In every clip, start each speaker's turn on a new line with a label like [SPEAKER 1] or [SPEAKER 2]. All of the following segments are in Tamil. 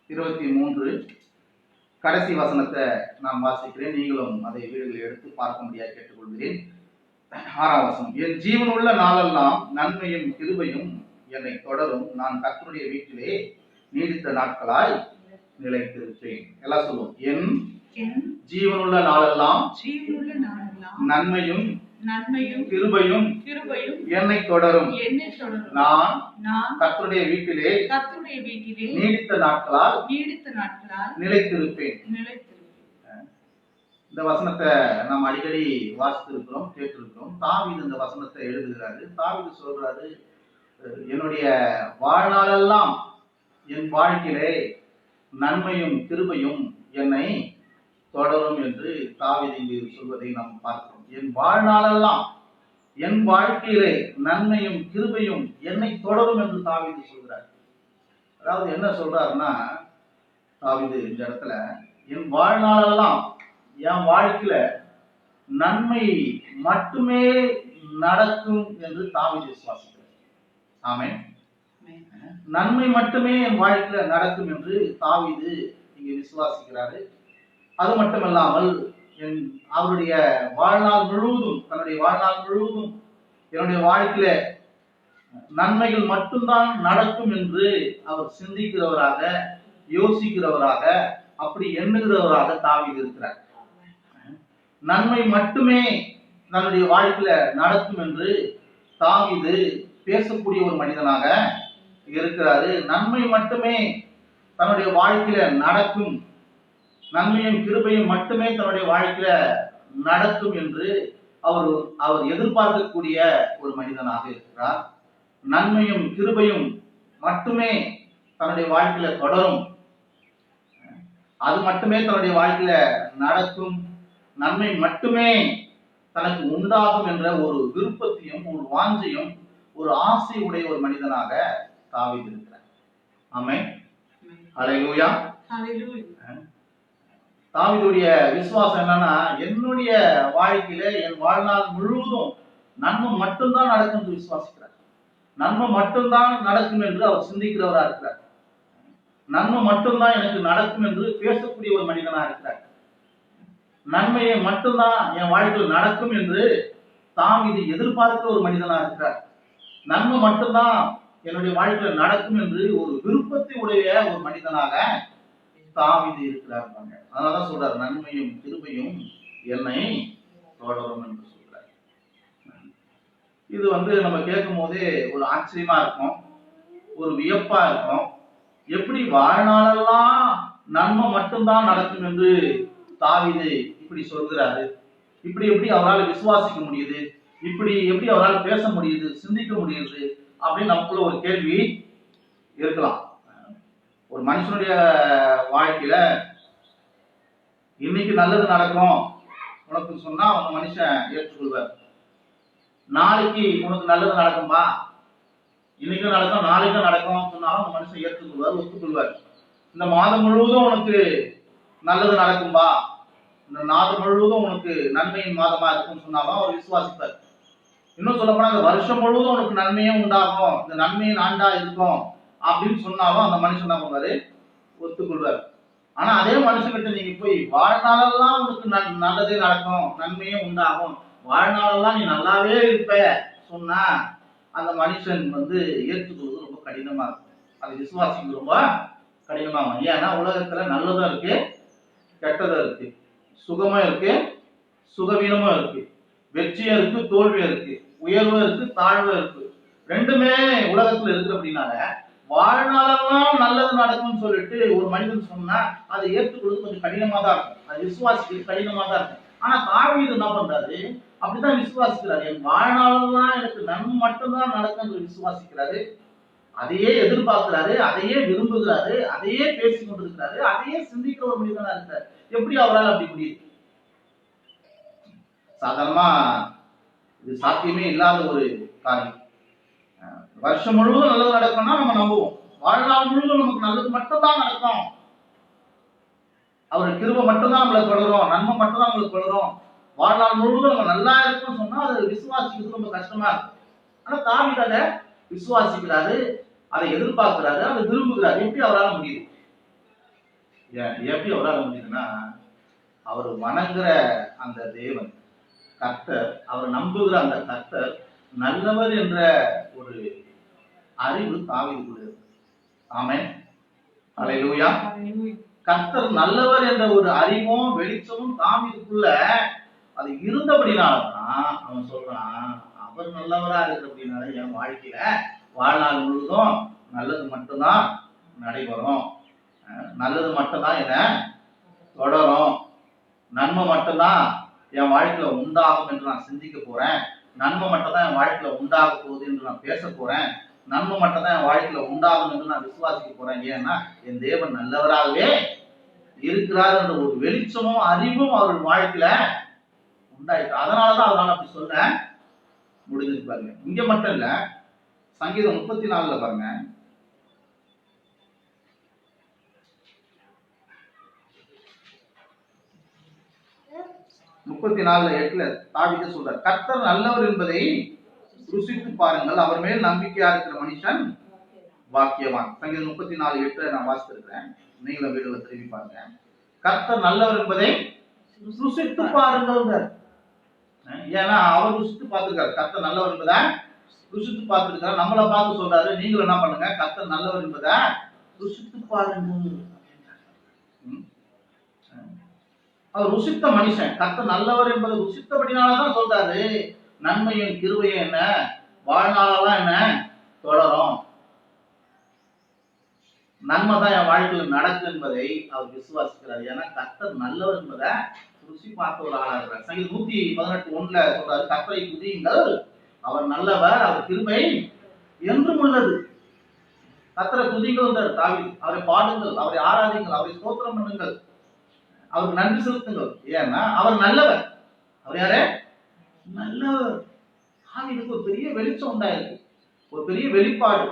[SPEAKER 1] 23 கடைசி வசனத்தை நான் வாசிக்கிறேன். நீங்களும் அதை வீடுகளில் எடுத்து பார்க்க முடியாது கேட்டுக்கொள்கிறேன். 6ஆம் வசனம். என் ஜீவன் உள்ள நாளெல்லாம் நன்மையும் கிருபையும் என்னை தொடரும். நான் கர்த்தருடைய வீட்டிலே நீடித்த நாட்களாய் நிலைத்திருப்பேன். எல்லாம் சொல்லுவோம். என் ஜீவனுள்ள நாளெல்லாம் நன்மையும் கிருபையும் என்னை தொடரும். நான் கர்த்தருடைய வீட்டிலே நீடித்த நாட்களால் நிலைத்திருப்பேன். இந்த வசனத்தை நாம் அடிக்கடி வாசித்திருக்கிறோம், கேட்டிருக்கிறோம். தாவீது இந்த வசனத்தை எழுதுகிறாரு. தாவீது சொல்றாரு, என்னுடைய வாழ்நாளெல்லாம் என் வாழ்க்கையிலே நன்மையும் கிருபையும் என்னை தொடரும் என்று தாவீது இங்கு சொல்வதை நாம் பார்க்கிறோம். என் வாழ்நாளெல்லாம் என் வாழ்க்கையிலே நன்மையும் கிருபையும் என்னை தொடரும் என்று தாவீது சொல்கிறார். அதாவது என்ன சொல்றாருன்னா, தாவீது இந்த இடத்துல என் வாழ்நாளெல்லாம் என் வாழ்க்கையில நன்மை மட்டுமே நடக்கும் என்று தாவீது விசுவாசிக்கிறார். ஆமென். நன்மை மட்டுமே என் வாழ்க்கையில நடக்கும் என்று தாவீது இங்கே விசுவாசிக்கிறாரு. அது மட்டுமல்லாமல் அவருடைய வாழ்நாள் முழுவதும், தன்னுடைய வாழ்நாள் முழுவதும் என்னுடைய வாழ்க்கையில நன்மைகள் மட்டும்தான் நடக்கும் என்று அவர் சிந்திக்கிறவராக, யோசிக்கிறவராக, அப்படி எண்ணுகிறவராக தாவீது இருக்கிறார். நன்மை மட்டுமே தன்னுடைய வாழ்க்கையில நடக்கும் என்று தாவீது பேசக்கூடிய ஒரு மனிதனாக இருக்கிறாரு. நன்மை மட்டுமே தன்னுடைய வாழ்க்கையில நடக்கும், நன்மையும் கிருபையும் மட்டுமே தன்னுடைய வாழ்க்கையில நடக்கும் என்று அவர் எதிர்பார்க்கக்கூடிய ஒரு மனிதனாக இருக்கிறார். நன்மையும் கிருபையும் மட்டுமே தன்னுடைய வாழ்க்கையில தொடரும், அது மட்டுமே தன்னுடைய வாழ்க்கையில நடக்கும், நன்மை மட்டுமே தனக்கு உண்டாகும் என்ற ஒரு விருப்பத்தையும் ஒரு வாஞ்சையும் ஒரு ஆசை உடைய ஒரு மனிதனாக தாவீது இருக்கிறார். ஆமென். ஹல்லேலூயா. தாவீதுடைய விசுவாசம் என்னன்னா, என்னுடைய வாழ்க்கையில என் வாழ்நாள் முழுவதும் நன்மை மட்டும்தான் நடக்கும் என்று விசுவாசிக்கிறார். நன்மை மட்டும்தான் நடக்கும் என்று அவர் சிந்திக்கிறவரா இருக்கிறார். நன்மை மட்டும்தான் எனக்கு நடக்கும் என்று பேசக்கூடிய ஒரு மனிதனா இருக்கிறார். நன்மையை மட்டும்தான் என் வாழ்க்கையில் நடக்கும் என்று தாவீது எதிர்பார்க்கிற ஒரு மனிதனா இருக்கிறார். நன்மை மட்டும்தான் என்னுடைய வாழ்க்கையில் நடக்கும் என்று ஒரு விருப்பத்தை உடைய ஒரு மனிதனாக தாவீது இருக்கிறார். அதனாலதான் சொல்றாரு, நன்மையும் கிருபையும் என்னை தொடரும் என்று சொல்றாரு. இது நம்ம கேட்கும் போதே ஒரு ஆச்சரியமா இருக்கும், ஒரு வியப்பா இருக்கும். எப்படி வாழ்நாளெல்லாம் நன்மை மட்டும்தான் நடக்கும் என்று தாவீது இப்படி சொல்கிறாரு? இப்படி எப்படி அவரால் விசுவாசிக்க முடியுது? இப்படி எப்படி அவரால் பேச முடியுது, சிந்திக்க முடியுது அப்படின்னு நமக்குள்ள ஒரு கேள்வி இருக்கலாம். ஒரு மனுஷனுடைய வாழ்க்கையில இன்னைக்கு நல்லது நடக்கும் உனக்கு சொன்னா அவங்க மனுஷன் ஏற்றுக்கொள்வார். நாளைக்கு உனக்கு நல்லது நடக்கும்பா, இன்னைக்கும் நடக்கும் நாளைக்கும் நடக்கும் சொன்னாலும் அந்த மனுஷன் ஏற்றுக்கொள்வார், ஒத்துக்கொள்வார். இந்த மாதம் முழுவதும் உனக்கு நல்லது நடக்கும்பா, இந்த மாதம் முழுவதும் உனக்கு நன்மையின் மாதமா இருக்கும்னு சொன்னாலும் அவர் விசுவாசிப்பார். இன்னும் சொல்ல போனா இந்த வருஷம் முழுவதும் உனக்கு நன்மையே உண்டாகும், இந்த நன்மையின் ஆண்டா இருக்கும் அப்படின்னு சொன்னாலும் அந்த மனுஷன் என்ன பண்ணுவாரு, ஒத்துக்கொள்வார். ஆனா அதே மனுஷன்கிட்ட நீங்க போய் வாழ்நாளெல்லாம் உனக்கு நல்லதே நடக்கும், நன்மையும் உண்டாகும், வாழ்நாளெல்லாம் நீ நல்லாவே இருப்ப சொன்னா அந்த மனுஷன் ஏற்றுக்கொள்வது ரொம்ப கடினமா இருக்கும். அது விசுவாசிக்கு ரொம்ப கடினமா இருக்கும். ஏன்னா உலகத்துல நல்லதும் இருக்கு, கெட்டதும் இருக்கு, சுகமும் இருக்கு, சுகவீனமும் இருக்கு, வெற்றியும் இருக்கு, தோல்வியும் இருக்கு, உயர்வும் இருக்கு, தாழ்வும் இருக்கு. ரெண்டுமே உலகத்துல இருக்கு. அப்படின்னால வாழ்நாளெல்லாம் நல்லது நடக்கும்னு சொல்லிட்டு ஒரு மனிதன் சொன்னா அதை ஏற்றுக்கொள்வது கொஞ்சம் கடினமா தான் இருக்கும், அது விசுவாசிக்கிறது கடினமா தான் இருக்கும். ஆனா தாவீது என்ன பண்றாரு, அப்படிதான் விசுவாசிக்கிறாரு. என் வாழ்நாளெல்லாம் எனக்கு நன்மை மட்டும்தான் நடக்கும் என்று விசுவாசிக்கிறாரு. அதையே எதிர்பார்க்கிறாரு, அதையே விரும்புகிறாரு, அதையே பேசிக் கொண்டிருக்கிறாரு, அதையே சிந்திக்கிற ஒரு மனிதனா இருக்கிறார். எப்படி அவரால் அப்படி முடியுது? சாதாரணமா இது சாத்தியமே இல்லாத ஒரு காரியம். வருஷம் முழுவதும் நல்லது நடக்கும்னா நம்ம நம்புவோம். வாழ்நாள் முழுவதும் நமக்கு நல்லது மட்டும்தான் நடக்கும், அவருடைய கிருபை மட்டும்தான் நம்மளை தொடரும், நன்மை மட்டும்தான் நம்மளுக்கு தொடரும், வாழ்நாள் முழுவதும் நம்ம நல்லா இருக்கும்னு சொன்னா அது விசுவாசிக்கிறது ரொம்ப கஷ்டமா இருக்கும். ஆனா தாவீது அதை விசுவாசிக்கிறாரு, அதை எதிர்பார்க்கிறாரு, அதை விரும்புகிறாரு. எப்படி அவரால் முடியுது? எப்படி அவரால் முடியுதுன்னா, அவர் வணங்குற அந்த தேவன் கர்த்தர், அவர் நம்புகிற அந்த கர்த்தர் நல்லவர் என்ற ஒரு அறிவு தாவீதுக்குள்ள இருக்கு. ஆமென், அல்லேலூயா. கர்த்தர் நல்லவர் என்ற ஒரு அறிவும் வெளிச்சமும் தாவீதுக்குள்ள அது இருந்தபடினால்தான் அவன் சொல்றான், அவர் நல்லவரா இருக்கிறபடினால என் வாழ்க்கையில வாழ்நாள் முழுவதும் நல்லது மட்டும்தான் நடைபெறும், நல்லது மட்டும்தான் என்ன தொடரும், நன்மை மட்டும்தான் என் வாழ்க்கையில உண்டாகும் என்று நான் சிந்திக்க போறேன், நன்மை மட்டும் தான் என் வாழ்க்கையில உண்டாக போகுது என்று நான் பேச போறேன், நன்மை மட்டும் தான் என் வாழ்க்கையில உண்டாகும் என்று நான் விசுவாசிக்க போறேன். ஏன்னா என் தேவன் நல்லவராகவே இருக்கிறார் என்ற ஒரு வெளிச்சமும் அறிவும் அவர்கள் வாழ்க்கையில உண்டாயிருக்கு. அதனாலதான் அவரால் அப்படி சொல்ல முடிஞ்சிருக்கு. பாருங்க, இங்க மட்டும் இல்ல, சங்கீதம் 34 பாருங்க, முப்பத்தி 34:8 தாவீது சொல்றார், கர்த்தர் நல்லவர் என்பதை ருசித்து பாருங்கள், அவர் மேல் நம்பிக்கையா இருக்கிற மனுஷன் பாக்கியவான். சங்கீதம் 34:8 நான் வாசித்திருக்கிறேன், நீங்களும் வீடுகளை திரும்பி பாருங்க. கர்த்தர் நல்லவர் என்பதை ருசித்து பாருங்கள். ஏன்னா அவர் ருசித்து பார்த்திருக்காரு, கர்த்தர் நல்லவர் என்பதை ருசித்து பார்த்திருக்காரு. நம்மளை பார்த்து சொல்றாரு, நீங்களும் என்ன பண்ணுங்க, கர்த்தர் நல்லவர் என்பதை ருசித்து பாருங்கள். அவர் ருசித்த மனுஷன், கர்த்தர் நல்லவர் என்பதை ருசித்தபடினாலதான் சொல்றாரு, நன்மையும் கிருபையும் என்ன வாழ்நாளெல்லாம் என்ன தொடரும், நன்மை தான் என் வாழ்க்கையில் நடக்கும் என்பதை அவர் விசுவாசிக்கிறார். ஏன்னா கர்த்தர் நல்லவர் என்பதை ருசி பார்த்த ஒரு ஆளா இருக்கிறார். சங்கீதம் 118:1 சொல்றாரு, கர்த்தரை துதியுங்கள், அவர் நல்லவர், அவர் கிருபை என்றும் உள்ளது. கர்த்தரை துதியுங்கள் தாவீது, அவரை பாடுங்கள், அவரை ஆராதிங்கள், அவரை ஸ்தோத்திரம் பண்ணுங்கள், அவருக்கு நன்றி செலுத்துங்கள். ஏன்னா அவர் நல்லவர். அவர் யாரு? நல்லவர். தாவீதுக்கு ஒரு பெரிய வெளிச்சம் உண்டாயிருக்கு, ஒரு பெரிய வெளிப்பாடு,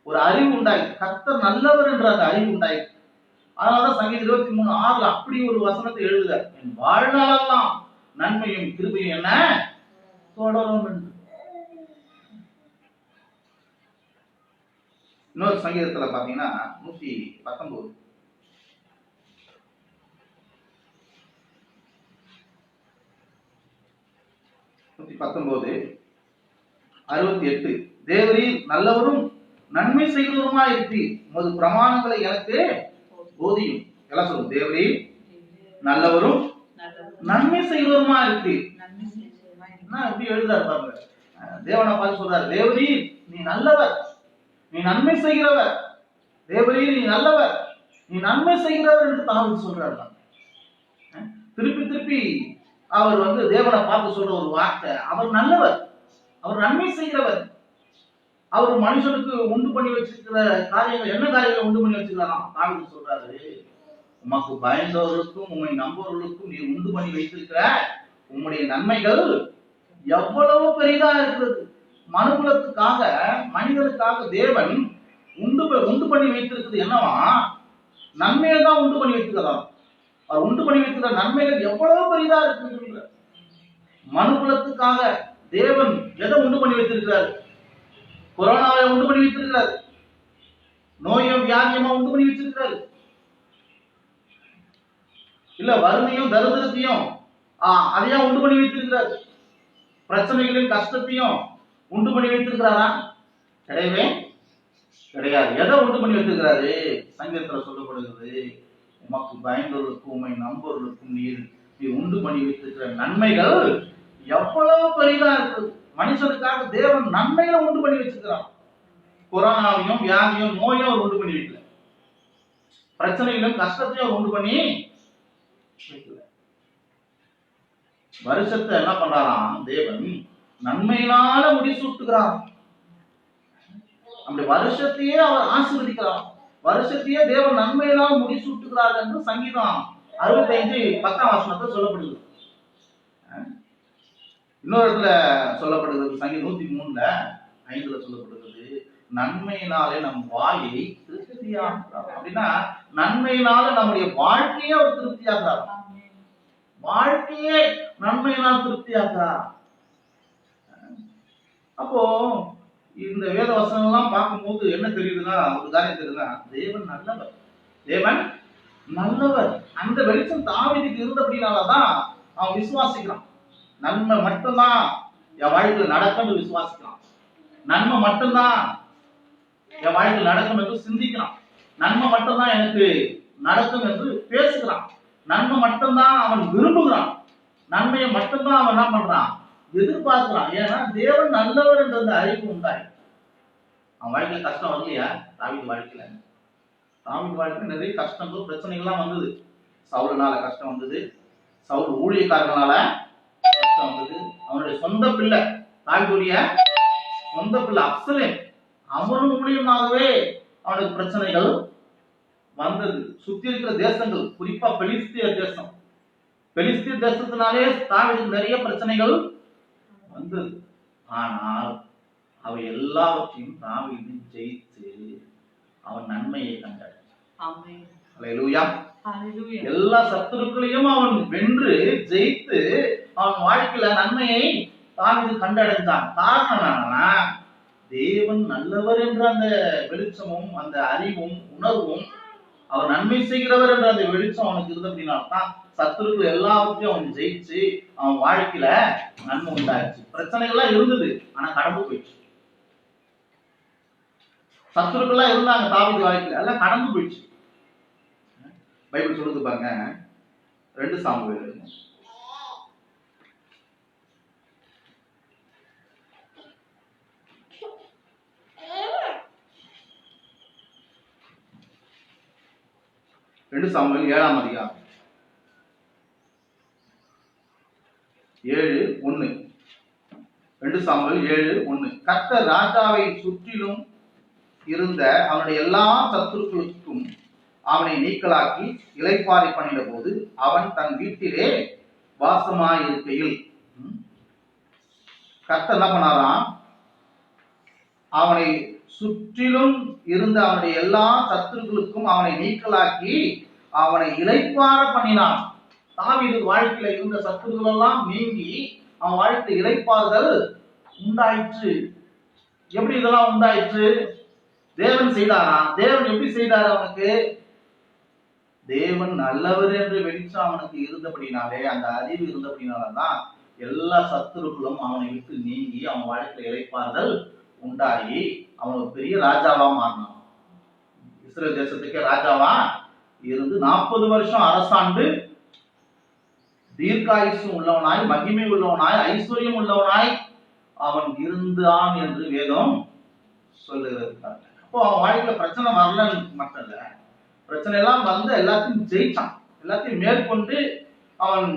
[SPEAKER 1] ஒரு அறிவு உண்டாயிருக்கு, கர்த்தர் நல்லவர் என்ற அந்த அறிவு உண்டாயிருக்கு. அதனாலதான் சங்கீதம் 23:6 அப்படி ஒரு வசனத்தை எழுதுகிறார், என் வாழ்நாளெல்லாம் நன்மையும் கிருபையும் என்ன தொடரும் என்று. இன்னொரு சங்கீதத்துல பாத்தீங்கன்னா 119 68, தேவரீர் நல்லவரும் நன்மை செய்கிறவருமா இருப்பீர், உமது பிரமாணங்களை எனக்கு போதியும். எல்லாம் சொல்லுங்க, தேவரீர் நல்லவரும் நன்மை செய்கிறவருமா இருப்பீர். எப்படி எழுதாரு பாருங்க, தேவனை பார்த்து சொல்றாரு, தேவரீர் நீ நல்லவர், நீ நன்மை செய்கிறவர், தேவரீர் நீ நல்லவர், நீ நன்மை செய்கிறவர் என்று தாவீது சொல்றாரு. திருப்பி திருப்பி அவர் தேவனை பார்த்து சொல்ற ஒரு வார்த்தை, அவர் நல்லவர், அவர் நன்மை செய்கிறவர், அவர் மனுஷனுக்கு உண்டு பண்ணி வச்சிருக்கிற காரியங்கள் என்ன காரியங்களை உண்டு பண்ணி வச்சிருக்கலாம். தாவீது சொல்றாரு, உமக்கு பயந்தவர்களுக்கும் உம்மை நம்புவர்களுக்கும் நீர் உண்டு பண்ணி வைத்திருக்கிற உம்முடைய நன்மைகள் எவ்வளவு பெரிதா இருக்கிறது. மனுகுலத்துக்காக, மனிதனுக்காக தேவன் உண்டு பண்ணி வைத்திருக்கிறது என்னவா, நன்மையை தான் உண்டு பண்ணி வைத்திருக்கிறார். அவர் உண்டு பண்ணி வைத்திருக்கிற நன்மைகள் எவ்வளவு பெரிதா இருக்கு. மனுகுலத்துக்காக தேவன் எதை உண்டு பண்ணி வைத்திருக்கிறார்? கொரோனாவை உண்டு பண்ணி வைத்திருக்கிறார், நோயும் வியாதியமா உண்டு பண்ணி வச்சிருக்கிறாரு, இல்ல வறுமையும் தரித்திரத்தையும் அதையா உண்டு பண்ணி வைத்திருக்கிறார், பிரச்சனைகளையும் கஷ்டத்தையும் உண்டு பண்ணி வைத்திருக்கிறாரா? கிடையவே கிடையாது. எதை உண்டு பண்ணி வைத்திருக்கிறாரு? சங்கீதத்துல சொல்லப்படுகிறது, உமக்கு பயந்தவர்களுக்கும் உம்மை நம்புவர்களுக்கும் நீ உண்டு பண்ணி வைத்திருக்கிற நன்மைகள் எவ்வளவு பெரிதா இருக்குது. மனுஷனுக்காக தேவன் நன்மைகளை உண்டு பண்ணி வச்சிருக்கிறார். கொரோனாவையும் வியாதியும் நோயும் அவர் உண்டு பண்ணி வைக்கல, பிரச்சனைகளும் கஷ்டத்தையும் அவர் உண்டு பண்ணி வைக்கல. வருஷத்தை என்ன பண்றாராம் தேவன், நன்மையினால முடிசூட்டுகிறார். அப்படி வருஷத்தையே அவர் ஆசீர்வதிக்கிறார், வருஷத்தையே தேவன் நன்மையினால் முடிசூட்டுகிறார் என்று சங்கீதம் 65:10 சொல்லப்படுகிறது. இன்னொரு இடத்துல சொல்லப்படுகிறது, சங்கீதம் 103:5 சொல்லப்படுகிறது, நன்மையினாலே நம் வாயை திருப்தியாகிறார். அப்படின்னா நன்மையினால நம்முடைய வாழ்க்கையே அவர் திருப்தியாகிறார், வாழ்க்கையே நன்மையினால் திருப்தியாகிறார். அப்போ இந்த வேத வசனம் எல்லாம் பார்க்கும்போது என்ன தெரியுதுன்னா, ஒரு காரியம் தெரியுதுன்னா, தேவன் நல்லவர், தேவன் நல்லவர். அந்த வெளிச்சம் தாவீதுக்கு இருந்தபடினாலதான் அவன் விசுவாசிக்கிறான். நன்மை மட்டும்தான் என் வாழ்க்கையில் நடக்கும் என்று விசுவாசிக்கிறான். நன்மை மட்டும்தான் என் வாழ்க்கையில் நடக்கும் என்று சிந்திக்கிறான். நன்மை மட்டும்தான் எனக்கு நடக்கும் என்று பேசுகிறான். நன்மை மட்டும்தான் அவன் விரும்புகிறான். நன்மையை மட்டும்தான் அவன் என்ன பண்றான், எதிர்பார்க்கிறான். ஏன்னா தேவன் நல்லவர் என்ற அந்த அறிவு உண்டாய். அவன் வாழ்க்கையில கஷ்டம் வரலையா? தாவீது வாழ்க்கையில நிறைய கஷ்டங்கள் பிரச்சனைகள்லாம் வந்தது. சவுலுனால கஷ்டம் வந்தது, சவுல் ஊழியக்காரர்களால கஷ்டம் வந்தது. அவனுடைய சொந்த பிள்ளை, தாவீதுடைய சொந்த பிள்ளை அப்சலோம், அவனும் மூலியமாகவே அவனுக்கு பிரச்சனைகள் வந்தது. சுத்தி இருக்கிற தேசங்கள், குறிப்பா பெலிஸ்திய தேசம், பெலிஸ்திய தேசத்தினாலே தாவீதுக்கு நிறைய பிரச்சனைகள் வந்தது. ஆனால் அவை எல்லாவற்றையும் தாவீது ஜெயித்து அவன் நன்மையை கண்டார். அல்லேலூயா. எல்லா சத்துருக்களையும் அவன் வென்று ஜெயித்து அவன் வாழ்க்கையில நன்மையை தாவீது கண்டடைந்தான். காரணம் என்னன்னா, தேவன் நல்லவர் என்ற அந்த வெளிச்சமும் அந்த அறிவும் உணர்வும், அவர் நன்மை செய்கிறவர் என்ற அந்த வெளிச்சம் அவனுக்கு இருந்த அப்படின்னால்தான் சத்துருக்கள் எல்லாவற்றையும் அவன் ஜெயிச்சு அவன் வாழ்க்கையில நன்மை உண்டாச்சு. பிரச்சனைகள்லாம் இருந்தது, ஆனா கடந்து போயிடுச்சு. சத்துருக்கள்லாம் இருந்தாங்க தாவீது வாழ்க்கையில, எல்லாம் கடந்து போயிடுச்சு. பைபிள் சொல்லுது பாருங்க, 2 சாமுவேல் 7ஆம் அதிகாரம் 7:1. 2 சாமுவேல் 7:1. கர்த்தர் ராஜாவை சுற்றிலும் இருந்த அவனுடைய எல்லா சத்துருக்களுக்கும் அவனை நீக்கலாக்கி இளைப்பாறை பண்ணின போது அவன் தன் வீட்டிலே வாசமாயிருக்கையில் கர்த்தர் என்ன பண்ணாராம், அவனை சுற்றிலும் இருந்த அவனுடைய எல்லா சத்துருக்களுக்கும் அவனை நீக்கலாக்கி அவனை இளைப்பாற பண்ணினான். தாவீது வாழ்க்கையில இருந்த சத்துருக்கள் எல்லாம் நீங்கி அவன் வாழ்க்கை இளைப்பாறுதல் உண்டாயிற்று. எப்படி இதெல்லாம் உண்டாயிற்று? தேவன் செய்தாரா? தேவன் எப்படி செய்தார்? அவனுக்கு தேவன் நல்லவர் என்று வெளிச்சம் அவனுக்கு இருந்தபடினாலே, அந்த அறிவு இருந்தபடினாலதான் எல்லா சத்துருக்களும் அவனை விட்டு நீங்கி அவன் வாழ்க்கையில இளைப்பாறுதல் உண்டாகி அவன் ஒரு பெரிய ராஜாவா மாறினான். இஸ்ரேல் தேசத்துக்கே ராஜாவா இருந்து 40 வருஷம் அரசாண்டு தீர்க்காயுசு உள்ளவனாய், மகிமை உள்ளவனாய், ஐஸ்வர்யம் உள்ளவனாய் அவன் இருந்தான் என்று வேதம் சொல்லுகிறது. அப்போ அவன் வாழ்க்கையில பிரச்சனை வரலன்னு மட்டும் இல்ல, பிரச்சனை எல்லாம் வந்து எல்லாத்தையும் ஜெயிச்சான். எல்லாத்தையும் மேற்கொண்டு அவன்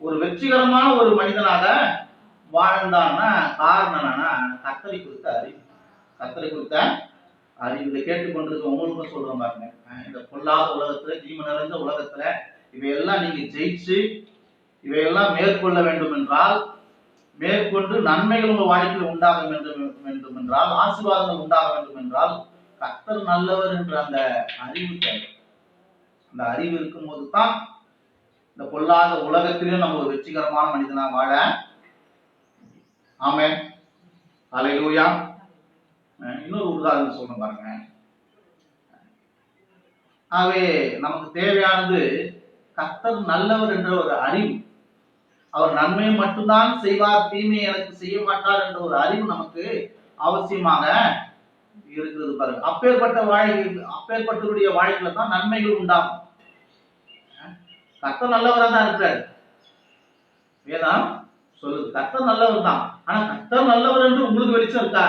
[SPEAKER 1] ஒரு வெற்றிகரமான ஒரு மனிதனாக வாழ்ந்தான்னா காரணம் என்னன்னா, கர்த்தரை குறித்த அறிவு. கர்த்தரை குறித்த அறிவு. இதை கேட்டுக்கொண்டிருக்க உங்களுக்கும் சொல்றோம் பாருங்க, இந்த பொல்லாத உலகத்துல, ஜீவன் நிறைந்த உலகத்துல இவையெல்லாம் நீங்க ஜெயிச்சு இவையெல்லாம் மேற்கொள்ள வேண்டும் என்றால், மேற்கொண்டு நன்மைகள் உங்கள் வாழ்க்கையில் உண்டாக வேண்டும் என்றால், ஆசீர்வாதங்கள் உண்டாக வேண்டும் என்றால், கர்த்தர் நல்லவர் என்ற அந்த அறிவு தேவை. அந்த அறிவு இருக்கும் போது தான் இந்த பொல்லாத உலகத்திலும் நம்ம ஒரு வெற்றிகரமான மனிதனா வாழ. ஆமென். அல்லேலூயா. இன்னொரு உதாரணம் சொல்றேன் பாருங்க. ஆகவே நமக்கு தேவையானது கர்த்தர் நல்லவர் என்ற ஒரு அறிவு. அவர் நன்மையை மட்டும்தான் செய்வார், தீமையை எனக்கு செய்ய மாட்டார் என்ற ஒரு அறிவு நமக்கு அவசியமாக இருக்கிறது பாருங்க. அப்பேற்பட்டவருடைய வாழ்க்கையில தான் நன்மைகள் உண்டாகும். கர்த்தர் நல்லவரா தான் இருக்கிறார். வேதம் சொல்லுது கர்த்தர் நல்லவர் தான். ஆனா கர்த்தர் நல்லவர் என்று உங்களுக்கு வெளிச்சம் இருக்கா?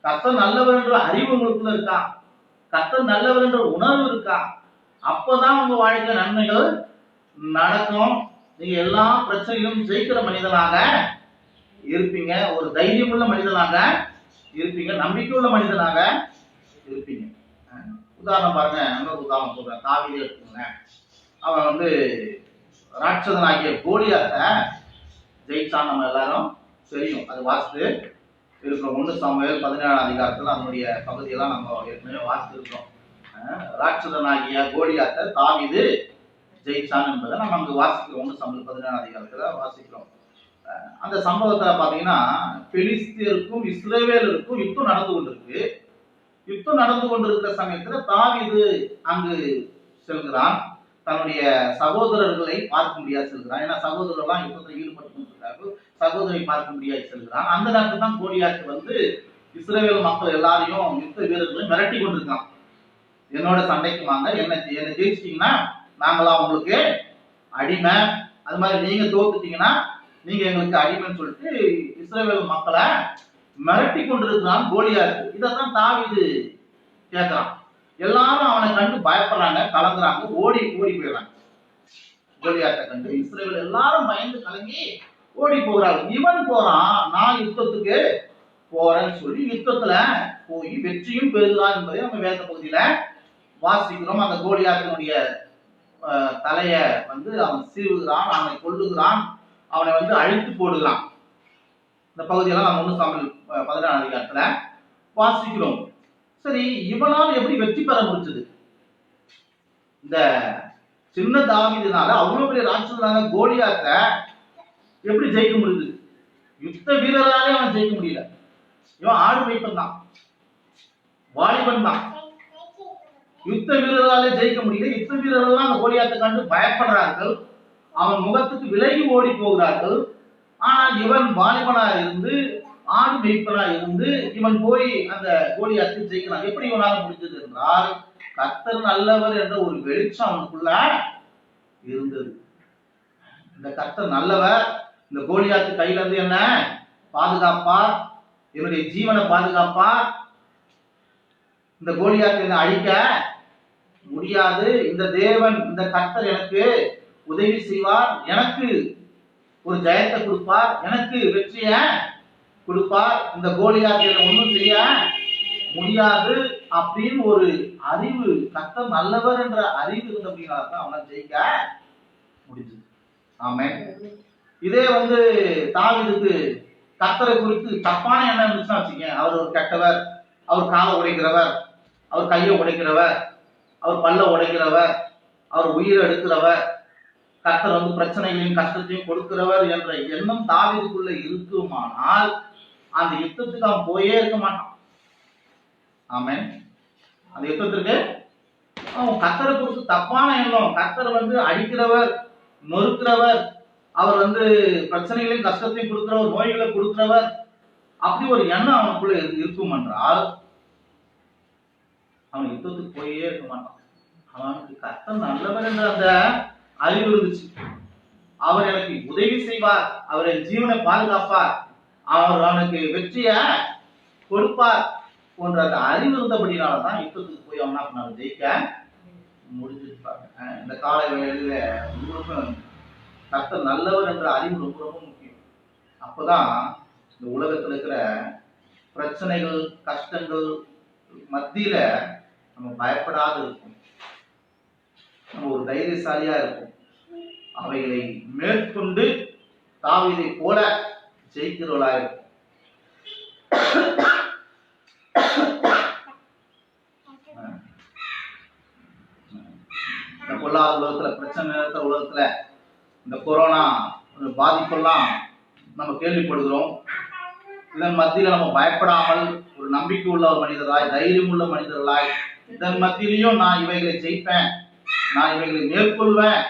[SPEAKER 1] கர்த்தர் நல்லவர் என்ற அறிவு உங்களுக்குள்ள இருக்கா? கர்த்தர் நல்லவர் என்ற உணர்வு இருக்கா? அப்பதான் உங்க வாழ்க்கை நன்மைகள் நடக்கும். நீங்க எல்லா பிரச்சனையும் ஜெயிக்கிற மனிதனாக இருப்பீங்க. ஒரு தைரியமுள்ள மனிதனாக இருப்பீங்க. நம்பிக்கையுள்ள மனிதனாக இருப்பீங்க. உதாரணம் பாருங்க, இன்னொரு உதாரணம் சொல்றேன். தாவீதை எடுத்துக்கோங்க. அவன் வந்து ராட்சதனாகிய கோலியாத்தை ஜெயிச்சான். நம்ம எல்லாரும் தெரியும், அது வாசித்து இருக்கிறோம். 1 சாமுவேல் 17ஆம் அதிகாரத்துல அதனுடைய பகுதியெல்லாம் நம்ம ஏற்கனவே வாசித்து இருக்கிறோம். ராட்சதனாகிய கோலியாத்தை தாவீது ஜெயிச்சான் என்பதை நம்ம அங்கு வாசிக்கிறோம். 1 சாமுவேல் 17ஆம் அதிகாரத்துல வாசிக்கிறோம். அந்த சம்பவத்தை பாத்தீங்கன்னா, பெலிஸ்தியருக்கும் இஸ்ரவேலருக்கும் யுத்தம் நடந்து கொண்டிருக்கு. யுத்தம் நடந்து கொண்டிருக்கிற சமயத்துல தாவீது அங்கு செல்கிறான். தன்னுடைய சகோதரர்களை பார்க்க முடியாது செல்கிறான். ஏன்னா சகோதரர்லாம் யுத்தத்தில் ஈடுபட்டு கொண்டிருக்கிறார்கள். சகோதரை பார்க்க முடியாது செல்கிறான். அந்த நேரத்தில் தான் கோலியாத் வந்து இஸ்ரவேல் மக்கள் எல்லாரையும் யுத்த வீரர்களை மிரட்டி கொண்டிருக்கான். என்னோட சண்டைக்கு வாங்க, என்ன ஜெயிச்சிட்டீங்கன்னா நாங்களாம் உங்களுக்கு அடிமை, அது மாதிரி நீங்க தோத்துட்டீங்கன்னா நீங்க எங்களுக்கு அடிமைன்னு சொல்லிட்டு இஸ்ரவேல் மக்களை மிரட்டி கொண்டிருக்கிறான் கோலியாத். இதான் தாவீது கேட்கிறான். எல்லாரும் அவனை கண்டு பயப்படுறாங்க, கலங்குறாங்க, ஓடி போயிடுறாங்க. கோலியாத்தை கண்டு இஸ்ரவேல் எல்லாரும் பயந்து கலங்கி ஓடி போகிறாங்க. இவன் போறான், நான் யுத்தத்துக்கு போறேன்னு சொல்லி யுத்தத்துல போய் வெற்றியும் பெறுகிறான் என்பதை நம்ம வேத பகுதியில வாசிக்கிறோம். அந்த கோலியாத்தினுடைய தலைய வந்து அவன் சீவுகிறான், அவனை கொல்லுகிறான், அவனை வந்து அழித்து போடுகிறான். இந்த பகுதியெல்லாம் நம்ம 1 சாமுவேல் 14 அதிகாரத்துல வாசிக்கிறோம். சரி, இவனால் எப்படி வெற்றி பெற முடிச்சது? இந்த சின்ன தாவீதுனால அவ்வளவு பெரிய ராட்சசனான கோலியாத்தை எப்படி ஜெயிக்க முடியுது? யுத்த வீரராலே அவன் ஜெயிக்க முடியல. இவன் ஆடு மேய்ப்பன் தான், வாலிபன் தான். யுத்த வீரராலே ஜெயிக்க முடியல. யுத்த வீரர்கள் அந்த கோலியாத்தை கண்டு பயப்படுறார்கள், அவன் முகத்துக்கு விலகி ஓடி போகிறார்கள். ஆனால் இவன் வாலிபனா இருந்து ஆடு மேய்ப்பனா இருந்து இவன் போய் அந்த கோலியாத்தை ஜெயிக்கிறான். எப்படி இவனால முடிஞ்சது என்றால், கர்த்தர் நல்லவர் என்ற ஒரு வெளிச்சம் அவனுக்குள்ள இருந்தது. இந்த கர்த்தர் நல்லவர், இந்த கோலியாத்து கையில இருந்து என்ன பாதுகாப்பார், என்னுடைய ஜீவனை பாதுகாப்பார், இந்த கோலியாத்தை என்ன அழிக்க முடியாது, இந்த தேவன் இந்த கர்த்தர் எனக்கு உதவி செய்வார், எனக்கு ஒரு ஜெயத்தை கொடுப்பார், எனக்கு வெற்றிய கொடுப்பார், இந்த கோலியாத்தை ஒன்றும் செய்ய முடியாது அப்படின்னு ஒரு அறிவு, கர்த்தர் நல்லவர் என்ற அறிவு இருந்த அப்படின்னா அவனை ஜெயிக்க முடிஞ்சது. ஆமென். இதே வந்து தாவீதுக்கு கர்த்தரை குறித்து தப்பான எண்ணம் இருந்துச்சுன்னா வச்சுக்க, அவர் ஒரு கெட்டவர், அவர் காலை உடைக்கிறவர், அவர் கையை உடைக்கிறவர், அவர் பல்ல உடைக்கிறவர், அவர் உயிரை எடுக்கிறவர், கர்த்தர் வந்து பிரச்சனைகளையும் கஷ்டத்தையும் கொடுக்கிறவர் என்ற எண்ணம் தாவீதுக்குள்ள இருக்குமானால் அந்த யுத்தத்துக்கு அவன் போயே இருக்க மாட்டான். ஆமென். அந்த யுத்தத்திற்கு அவன் கர்த்தரை குறித்து தப்பான எண்ணம், கர்த்தர் வந்து அடிக்கிறவர், நொறுக்கிறவர், அவர் வந்து பிரச்சனைகளையும் கஷ்டத்தையும் கொடுக்கிறவர், நோய்களை கொடுக்கிறவர், அப்படி ஒரு எண்ணம் அவனுக்குள்ள இருக்கும் என்றால் அவன் யுத்தத்துக்கு போயே இருக்க மாட்டான். அவனுக்கு கர்த்தர் நல்லவர் என்ற அந்த அறிவு இருந்துச்சு. அவர் எனக்கு உதவி செய்வார், அவர் என் ஜீவனை பாதுகாப்பார், அவர் அவனுக்கு வெற்றிய கொடுப்பார் போன்ற அந்த அறிவு இருந்தபடினால்தான் யுத்தத்துக்கு போய் அவனா பண்ணாலும் ஜெயிக்க முடிஞ்சிருப்பாங்க. இந்த கால வேளையில உங்களுக்கும் கர்த்தர் நல்லவர் என்ற அறிவு ரொம்ப ரொம்ப முக்கியம். அப்பதான் இந்த உலகத்துல இருக்கிற பிரச்சனைகள் கஷ்டங்கள் மத்தியில நம்ம பயப்படாது இருக்கும், நம்ம ஒரு தைரியசாலியா இருக்கும், அவைகளை மேற்கொண்டு தாவீதை போல ஜெயிக்கிறவளா இருக்கும். இந்த பொல்லாத உலகத்துல, பிரச்சனை நேரத்த உலகத்துல இந்த கொரோனா பாதிப்பெல்லாம் நம்ம கேள்விப்படுகிறோம். இதன் மத்தியில நம்ம பயப்படாமல் ஒரு நம்பிக்கை உள்ள ஒரு மனிதராய், தைரியம் உள்ள மனிதர்களாய், இதன் மத்தியிலையும் நான் இவைகளை ஜெயிப்பேன், நான் இவைகளை மேற்கொள்வேன்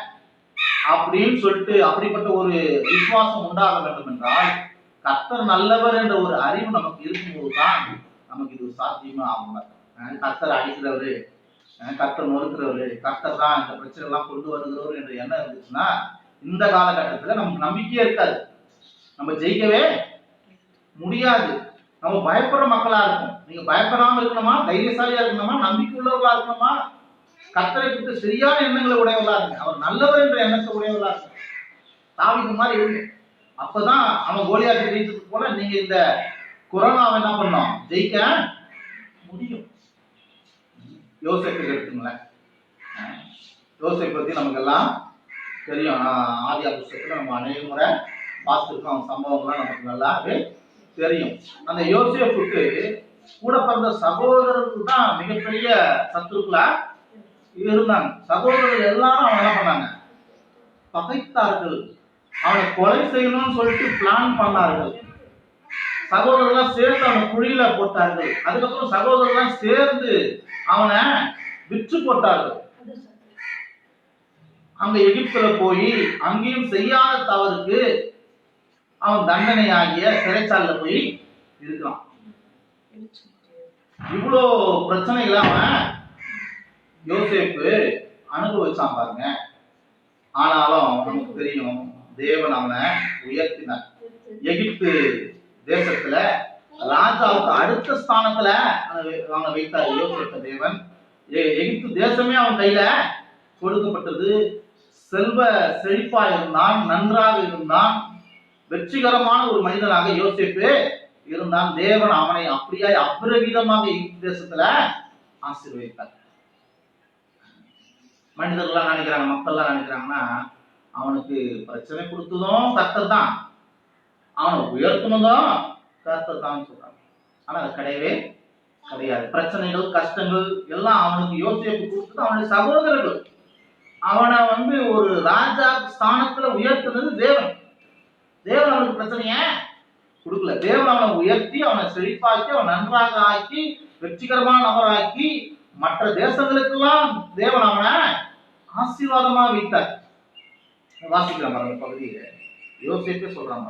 [SPEAKER 1] அப்படின்னு சொல்லிட்டு அப்படிப்பட்ட ஒரு விசுவாசம் உண்டாக வேண்டும் என்றால் கர்த்தர் நல்லவர் என்ற ஒரு அறிவு நமக்கு இருக்கும்போதுதான் நமக்கு இது சாத்தியமா ஆகும். கர்த்தர் அடிக்கிறவரு, கர்த்தர் நொறுக்கிறவரு, கர்த்தர் தான் இந்த பிரச்சனை எல்லாம் கொண்டு வருகிறவர் என்ற எண்ணம் இருந்துச்சுன்னா இந்த காலகட்டத்துல நமக்கு நம்பிக்கையே இருக்காது, நம்ம ஜெயிக்கவே முடியாது. நம்ம பயப்படுற மக்களா இருக்கும். நீங்க பயப்படாம இருக்கணுமா, தைரியசாலியா இருக்கணுமா, நம்பிக்கை உள்ளவர்களா இருக்கணுமா, கர்த்தரை குறித்து சரியான எண்ணங்களை உடையவர்களா இருக்கு, அவர் நல்லவர் என்ற எண்ணத்தை உடையவர்களா இருக்கு. தாவீது மாதிரி இருக்கு. அப்பதான் அவன் கோலியாத்தை ஜெயிச்சதுக்கு போல நீங்க இந்த கொரோனாவை என்ன பண்ணோம், ஜெயிக்க முடியும். யோசேப்பு எடுத்துங்களேன். யோசேப்பு பத்தி நமக்கு எல்லாம் தெரியும். ஆதியா புஸ்தகத்துல நம்ம அநேக முறை பார்த்துருக்கோம். சம்பவங்கள்லாம் நமக்கு நல்லாவே தெரியும். அந்த யோசேப்புக்கு கூட பிறந்த சகோதரர்கள் தான் மிகப்பெரிய சத்துருக்களா இருந்தாங்க. சகோதரர்கள் எல்லாரும் அவன் என்ன பண்ணாங்க, பகைத்தார்கள், அவனை கொலை செய்யணும்னு சொல்லிட்டு பிளான் பண்ணார்கள். சகோதரர்கள் சேர்ந்து அவனை குழியில போட்டார்கள். அதுக்கப்புறம் சகோதரர்கள் சேர்ந்து அவனை விற்று போட்டார்கள். அங்க எகிப்துல போய் அங்கேயும் செய்யாத தவறுக்கு அவன் தண்டனை ஆகிய சிறைச்சாலையில போய் இருக்கிறான். இவ்வளோ பிரச்சனைகளை அவன் யோசேப்பு அனுபவிச்சான் பாருங்க. ஆனாலும் நமக்கு தெரியும், தேவன் அவனை உயர்த்தினார். எகிப்து தேசத்துல ராஜாவுக்கு அடுத்த ஸ்தானத்துல அவனை வைத்தார் யோசேப்பு தேவன். எகிப்து தேசமே அவன் கையில கொடுக்கப்பட்டது. செல்வ செழிப்பா இருந்தான், நன்றாக இருந்தான், வெற்றிகரமான ஒரு மனிதனாக யோசேப்பு இருந்தான். தேவன் அவனை அப்படியே அபரிவிதமாக எகிப்து தேசத்துல ஆசீர்வதித்தார். மனிதர்கள்லாம் நினைக்கிறாங்க, மக்கள்லாம் நினைக்கிறாங்கன்னா அவனுக்கு பிரச்சனை கொடுத்ததும் கர்த்தர் தான், அவனை உயர்த்தினதும் கர்த்தர் தான் சொல்றாங்க. ஆனா அது கிடையவே கிடையாது. பிரச்சனைகள் கஷ்டங்கள் எல்லாம் அவனுக்கு யோசேப்பு கொடுத்தது அவனுடைய சகோதரர்கள். அவனை ஒரு ராஜா ஸ்தானத்துல உயர்த்தினது தேவன். தேவன் அவனுக்கு பிரச்சனைய கொடுக்கல. தேவன் அவனை உயர்த்தி அவனை செழிப்பாக்கி அவன் நன்றாக ஆக்கி வெற்றிகரமான நபராக்கி மற்ற தேசங்களுக்கெல்லாம் தேவன் அவனை ஆசீர்வாதமா வைத்தார். வாசிக்கலாம் அந்த பகுதியை யோசேப்பே சொல்றாங்க.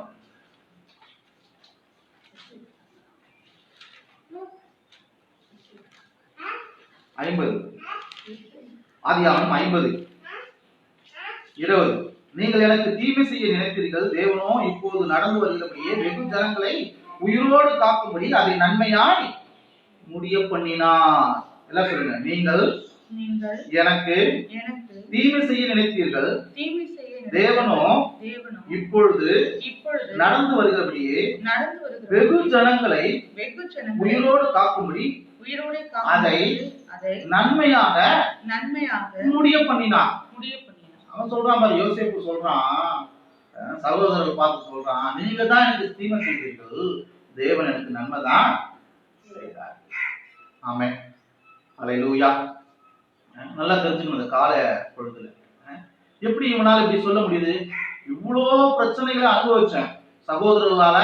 [SPEAKER 1] ஆதியாகமம் 50:20. நீங்கள் எனக்கு தீமை செய்ய நினைத்தீர்கள், தேவனோ இப்போது நடந்து வருகிறபடியே வெகு ஜனங்களை உயிரோடு காக்கும்படி அதை நன்மையாய் முடிய பண்ணினார். எல்லாம் சொல்லுங்க. நீங்கள் எனக்கு தீமை செய்ய நினைத்தீர்கள், தேவனோ இப்பொழுது நடந்து வருகிறபடியே வெகு ஜனங்களை உயிரோடு காக்கும்படி அதை நன்மையாக முடிய பண்ணினான். அவன் சொல்றான் பாரு, யோசேப்பு சொல்றான், சகோதரர்கள் பார்த்து சொல்றான், நீங்க தான் எனக்கு தீமை செய்தீர்கள், தேவன் எனக்கு நன்மைதான் செய்தார். ஆமென். அல்லேலூயா. நல்லா தெரிஞ்சுக்கணும் இந்த கால பொழுதுல. எப்படி இவனால இப்படி சொல்ல முடியுது? இவ்வளோ பிரச்சனைகளை அனுபவிச்சேன், சகோதரர்களால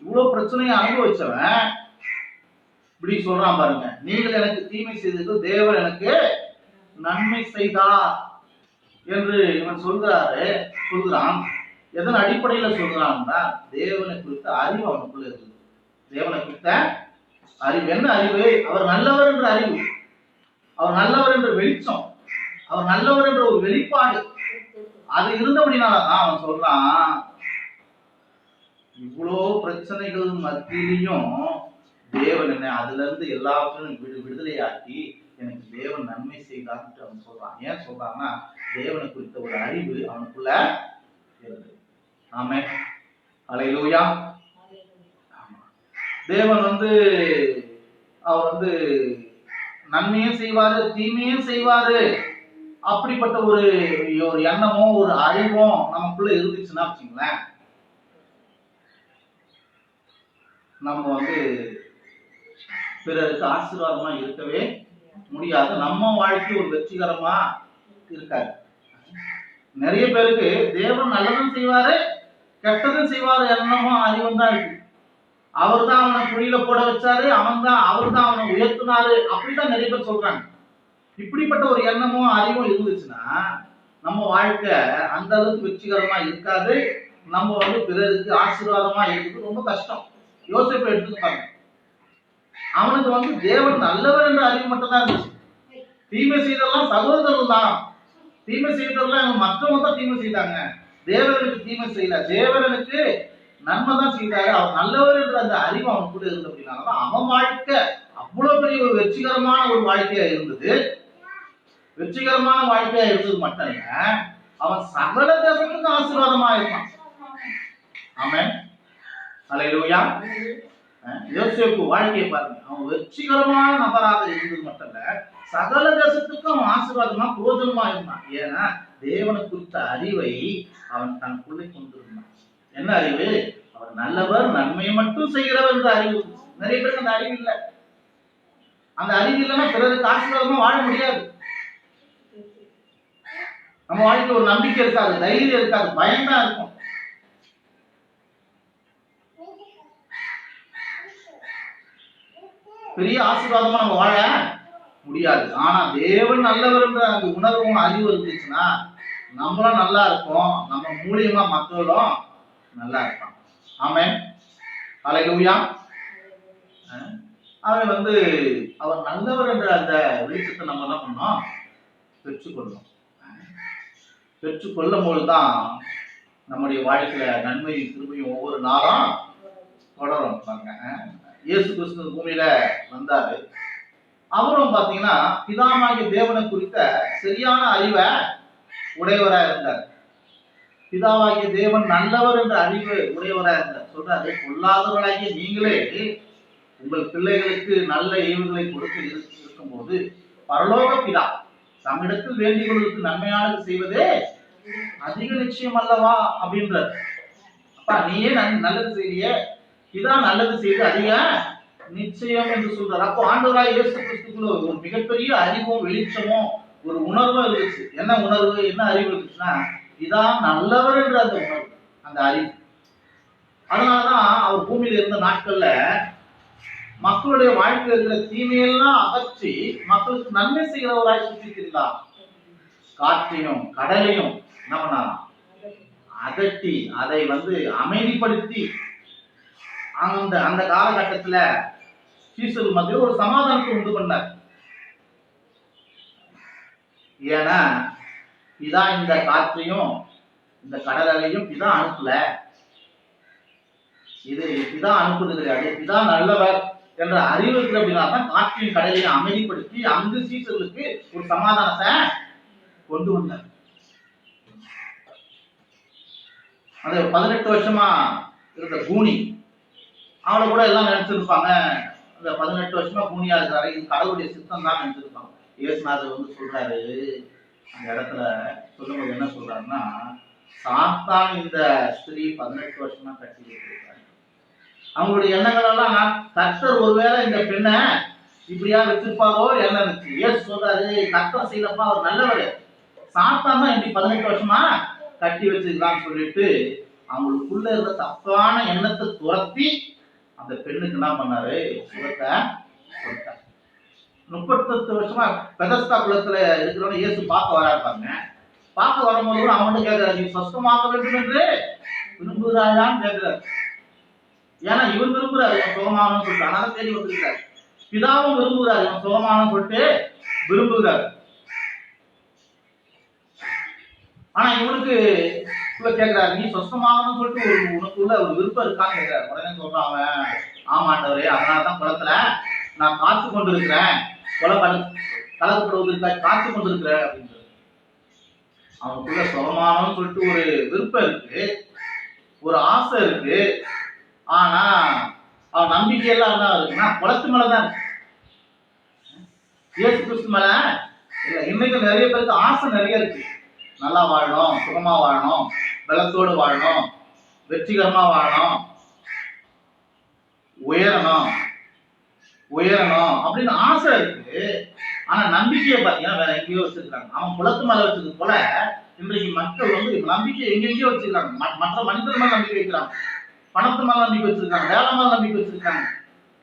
[SPEAKER 1] இவ்வளோ பிரச்சனையை அனுபவிச்சவன் இப்படி சொல்றான் பாருங்க. நீங்கள் எனக்கு தீமை செய்தீர்கள், தேவன் எனக்கு நன்மை செய்தார் என்று இவன் சொல்கிறான். எதன் அடிப்படையில சொல்றான்னா, தேவனை குறித்த அறிவு அவனுக்குள்ள இருக்குது. தேவனை குறித்த அறிவு. என்ன அறிவு? அவர் நல்லவர் என்ற அறிவு, அவர் நல்லவர் என்ற வெளிச்சம், அவர் நல்லவர் என்ற ஒரு வெளிப்பாடு. அது இருந்தபடினாலதான் அவன் சொல்றான், இவ்வளோ பிரச்சனைகள் மத்தியிலையும் தேவன் என்ன அதுல இருந்து எல்லாவற்றையும் விடுதலையாக்கி எனக்கு தேவன் நன்மை செய்தார் அவன் சொல்றான். ஏன் சொல்றான்னா, தேவனை குறித்த ஒரு அறிவு அவனுக்குள்ள இருக்கு. ஆமென். அல்லேலூயா. தேவன் அவர் நன்மையும் செய்வாரு, தீமையும் செய்வாரு. அப்படிப்பட்ட ஒரு எண்ணமோ ஒரு அறிவும் நமக்குள்ள இருந்துச்சுன்னா வச்சுங்களேன், நம்ம பிறருக்கு ஆசீர்வாதமா இருக்கவே முடியாது. நம்ம வாழ்க்கை ஒரு வெற்றிகரமா இருக்காது. நிறைய பேருக்கு தேவன் நல்லதும் செய்வாரு, கெட்டதும் செய்வாரு எண்ணமும் அறிவும் தான் இருக்கு. அவர் தான் அவனை குழியில போட வச்சாரு, அவர் தான் அவனை உயர்த்தினாரு, அப்படிதான் நிறைய பேர் சொல்றாங்க. இப்படிப்பட்ட ஒரு எண்ணமும் அறிவும் இருந்துச்சுன்னா நம்ம வாழ்க்கை அந்த அளவுக்கு வெற்றிகரமா இருக்காது. நம்ம பிறருக்கு ஆசீர்வாதமா இருக்கிறது ரொம்ப கஷ்டம். யோசிப்பை எடுத்துக்காங்க. அவனுக்கு தேவன் நல்லவர் என்ற அறிவு மட்டும் தான் இருந்துச்சு. தீமை செய்தெல்லாம் சகோதரர்கள் தான், தீமை செய்தெல்லாம் மற்றவங்க தான் தீமை செய்தாங்க. தேவனுக்கு தீமை செய்யல, தேவனுக்கு நன்மை தான் செய்தாரு. அவர் நல்லவர் என்ற அந்த அறிவு அவன் கூட இருந்தது. அப்படின்னா அவன் வாழ்க்கை அவ்வளவு பெரிய ஒரு வெற்றிகரமான ஒரு வாழ்க்கையா இருந்தது. வெற்றிகரமான வாழ்க்கையா இருந்தது மட்டும் இல்ல, அவன் சகல தேசத்துக்கு ஆசீர்வாதமா இருப்பான். ஆமென். அல்லேலூயா. யோசேப்பு வாழ்க்கையை பாருங்க, அவன் வெற்றிகரமான நபராக இருந்தது மட்டும் இல்ல, சகல தேசத்துக்கும் அவன் ஆசீர்வாதமா புரோஜனமா இருந்தான். ஏன்னா தேவனை குறித்த அறிவை அவன் தனக்குள்ளே கொண்டிருந்தான். என்ன அறிவு? அவர் நல்லவர், நன்மையை மட்டும் செய்கிறவர் என்ற அறிவு. நிறைய பேருக்கு அந்த அறிவு இல்லை. அந்த அறிவு இல்லைன்னா பிறருக்கு ஆசீர்வாதமா வாழ முடியாது. நம்ம வாழ்க்கையில் ஒரு நம்பிக்கை இருக்காது, தைரியம் இருக்காது, பயம்தான் இருக்கும். பெரிய ஆசீர்வாதமா நம்ம வாழ முடியாது. ஆனா தேவன் நல்லவர் என்ற அந்த உணர்வும் அறிவு இருந்துச்சுன்னா நம்மளும் நல்லா இருப்போம், நம்ம மூலியமா மக்களும் நல்லா இருப்பாங்க. ஆமென். ஹல்லேலூயா. அவன் அவர் நல்லவர் என்ற அந்த வெளிச்சத்தை நம்ம என்ன பண்ணோம், பெற்றுக்கொள்ளணும். பெற்றுக்கொள்ளும் போதுதான் நம்முடைய வாழ்க்கையில நன்மையும் திரும்பியும் ஒவ்வொரு நாளும் தொடரும். இயேசு கிறிஸ்து பூமியில வந்தாரு. அவரும் பாத்தீங்கன்னா பிதாமாகிய தேவனை குறித்த சரியான அறிவை உடையவரா இருந்தார். பிதாவாகிய தேவன் நல்லவர் என்ற அறிவு உடையவரா இருந்தார். சொல்றாரு, பொல்லாதவர்களாகிய நீங்களே உங்கள் பிள்ளைகளுக்கு நல்ல ஈவுகளை கொடுத்து இருக்கும் போது பரலோக பிதா தம்மிடத்தில் வேண்டிக் கொள்வதற்கு நன்மையானது செய்வதே அதிக நிச்சயம் அல்லவா அப்படின்றார். அப்பா நீயே நல்லது செய்ய, இதான் நல்லது செய்து அதிக நிச்சயம் என்று சொல்றார். அப்போ ஆண்டவராய் இயேசு கிறிஸ்துக்குள்ள ஒரு மிகப்பெரிய அறிவும் வெளிச்சமும் ஒரு உணர்வும் இருந்துச்சு. என்ன உணர்வு, என்ன அறிவு இருந்துச்சுன்னா, இதான் நல்லவர் என்ற அந்த உணர்வு, அந்த அறிவு. அதனாலதான் அவர் பூமியில இருந்த நாட்கள்ல மக்களுடைய வாழ்க்கையில் இருக்கிற தீமையெல்லாம் அகற்றி மக்களுக்கு நன்மை செய்கிறவராய் சுற்றித்திருந்தார். காற்றையும் கடலையும் என்ன பண்ணாராம், அதட்டி அதை அமைதிப்படுத்தி அந்த காலகட்டத்துல சீசர்கள் மத்தியில் ஒரு சமாதானத்தை உண்டு பண்ணார். ஏன்னா இதான் இந்த காற்றையும் இந்த கடலையும் இதான் அனுப்பல, இது இதான் அனுப்புறது கிடையாது, இதான் நல்லவர் என்ற அறிவு இருக்கு. அப்படின்னா தான் காற்றையும் கடலையும் அமைதிப்படுத்தி அங்கு சீசர்களுக்கு ஒரு சமாதானத்தை கொண்டு வந்தார். அந்த 18 வருஷமா இருந்த கூனி, அவளை கூட எல்லாம் நினைச்சிருப்பாங்க, அந்த 18 வருஷமா கூனியா இருக்கிறாரு, இது கடவுளுடைய சித்தம் தான் நினைச்சிருப்பாங்க. இயேசுநாதர் சொல்றாரு, அந்த இடத்துல சொல்லும்போது என்ன சொல்றாருன்னா, சாத்தான் இந்த ஸ்திரீ 18 வருஷமா கட்டி வைத்திருக்காரு. அவங்களுடைய எண்ணங்கள் எல்லாம் கர்த்தர் ஒருவேளை இந்த பெண்ணை இப்படியா வச்சிருப்பாரோ என்ன இருந்துச்சு. இயேசு சொல்றாரு, கர்த்தர் செய்யலப்பா, அவர் நல்லவர், சாத்தான் தான் இப்படி 18 வருஷமா கட்டி வச்சிருக்கான்னு சொல்லிட்டு அவங்களுக்குள்ள இருந்த தப்பான எண்ணத்தை துரத்தி அந்த பெண்ணுக்கு என்ன பண்ணாரு, சுகத்தை கொடுத்தார். 38 வருஷமா பெதஸ்தா குளத்துல இருக்கிறவங்க இயேசு பார்க்க வராருப்பாங்க. பார்க்க வரும்போது அவன் கேட்கிறாரு, நீ சொஸ்தமாக வேண்டும் என்று விரும்புகிறாயான்னு கேட்கிறாரு. ஏன்னா இவர் விரும்புறாரு இவன் சுகமானு சொல்லிட்டு, அதனால தேடி வந்திருக்காரு. பிதாவும் விரும்புகிறாரு இவன் சுகமானு சொல்லிட்டு விரும்புகிறாரு. ஆனா இவனுக்கு கேட்கிறாரு, நீ சொஸ்தமாகணும்னு சொல்லிட்டு உனக்குள்ள ஒரு விருப்பம் இருக்கான்னு கேட்கிறாரு. உடனே சொல்றான் அவன், ஆமாண்டவரே, அதனாலதான் குளத்துல நான் காத்து கொண்டிருக்கிறேன், கொலை கலக்கப்படுவதற்காக காத்து கொண்டிருக்கிறேன் அப்படின்னு. அவனுக்குள்ள சுகமானு சொல்லிட்டு ஒரு விருப்பம் இருக்கு, ஒரு ஆசை இருக்கு. ஆனா அவன் நம்பிக்கையெல்லாம் என்ன இருக்குன்னா குளத்து மேலதான் இருக்கு, இயேசு கிறிஸ்து மேல இல்ல. இன்னைக்கு நிறைய பேருக்கு ஆசை நிறைய இருக்கு, நல்லா வாழணும், சுகமா வாழணும், பலத்தோடு வாழணும், வெற்றிகரமா வாழணும், உயரணும் அப்படின்னு ஆசை இருக்கு. ஆனா நம்பிக்கையை பாத்தீங்கன்னா வேற எங்கேயோ வச்சிருக்காங்க. அவன் குளத்து மேல வச்சது போல இன்றைக்கு மக்கள் நம்பிக்கை எங்கெங்கயோ வச்சிருக்காங்க. மற்ற மனிதர் மேல நம்பிக்கை வைக்கிறாங்க, பணத்து மேல நம்பிக்கை வச்சிருக்காங்க, வேலை மேல நம்பிக்கை வச்சிருக்காங்க,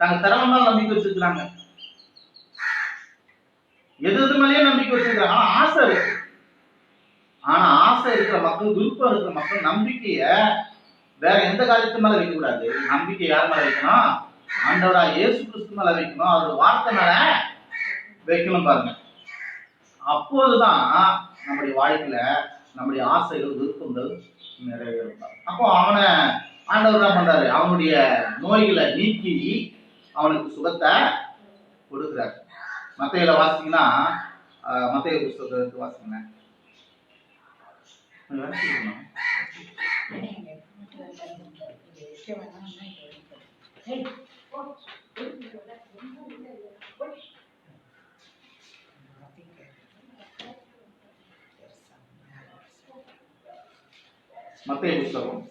[SPEAKER 1] தங்க திறமை மேல நம்பிக்கை வச்சிருக்காங்க, எது மேலேயே நம்பிக்கை வச்சிருக்காங்க. ஆனா ஆசை இருக்கு. ஆனா ஆசை இருக்கிற மக்கள், விருப்பம் இருக்கிற மக்கள் நம்பிக்கைய வேற எந்த காரியத்து மேல வைக்க கூடாது. நம்பிக்கை யார் மேல வைக்கணும், ஆண்டவரா இயேசு கிறிஸ்து மேல வைக்கணும், அவரோட வார்த்தை மேல வைக்கணும். பாருங்க, அப்போதுதான் நம்முடைய வாழ்க்கையில நம்முடைய ஆசைகள் விருப்பங்கள் நிறைவேறும். அப்போ அவனை ஆண்டவர் தான் பண்றாரு, அவனுடைய நோய்களை நீக்கி அவனுக்கு சுகத்தை கொடுக்கிறார். மத்தேயுல வாசிங்கன்னா, மத்தேயு புத்தகத்தை வாசிங்க. மத்தேயு புத்தகம்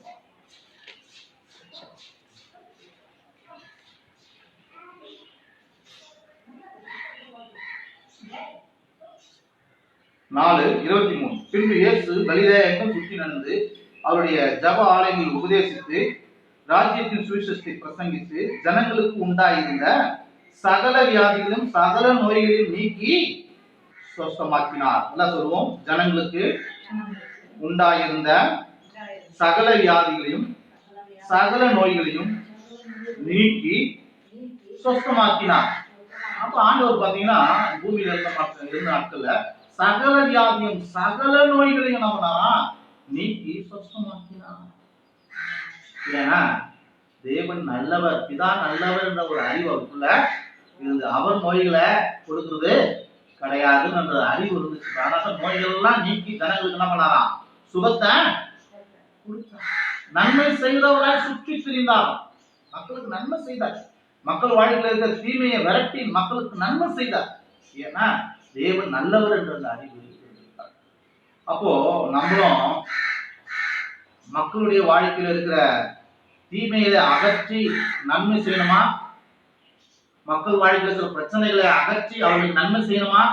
[SPEAKER 1] 4:23. பின்பு இயேசு கலிலேயாவுக்கும் சுற்றி நடந்து அவருடைய ஜப ஆலயங்களில் உபதேசித்து ராஜ்யத்தின் சுவிசேஷத்தை பிரசங்கித்து ஜனங்களுக்கு உண்டாயிருந்த சகல வியாதிகளும் சகல நோய்களையும் நீக்கி சொஸ்தமாக்கினார். என்ன சொல்லுவோம்? ஜனங்களுக்கு உண்டாயிருந்த சகல வியாதிகளையும் சகல நோய்களையும் நீக்கி சொஸ்தமாக்கினார். அப்ப ஆண்டவர் பாத்தீங்கன்னா பூமியில இருந்த நாட்கள்ல சகல வியாதியும் சகல நோய்களையும் நம்ம நீக்கி சொஸ்தமாக்கினார். ஏன்னா தேவன் நல்லவர், பிதா நல்லவர் என்ற ஒரு அறிவு அவருக்குள்ள இருந்து அவர் நோய்களை கொடுக்கிறது கிடையாதுன்னு என்ற அறிவு இருந்துச்சு. அதனால நோய்கள் எல்லாம் நீக்கி ஜனங்களுக்கு என்ன பண்ணாராம்? சுகத்தை கொடுத்தார். நன்மை செய்தவராய் சுற்றி திரிந்தார். மக்களுக்கு நன்மை செய்தார். மக்கள் வாழ்க்கையில் இருக்கிற தீமையை விரட்டி மக்களுக்கு நன்மை செய்தார். ஏன்னா தேவன் நல்லவர் என்ற அந்த அறிவு இருந்தார். அப்போ நம்மளும் மக்களுடைய வாழ்க்கையில் இருக்கிற தீமையை அகற்றி நன்மை செய்யணுமா? மக்கள் வாழ்க்கையில் இருக்கிற பிரச்சனைகளை அகற்றி அவர்களுக்கு நன்மை செய்யணுமா?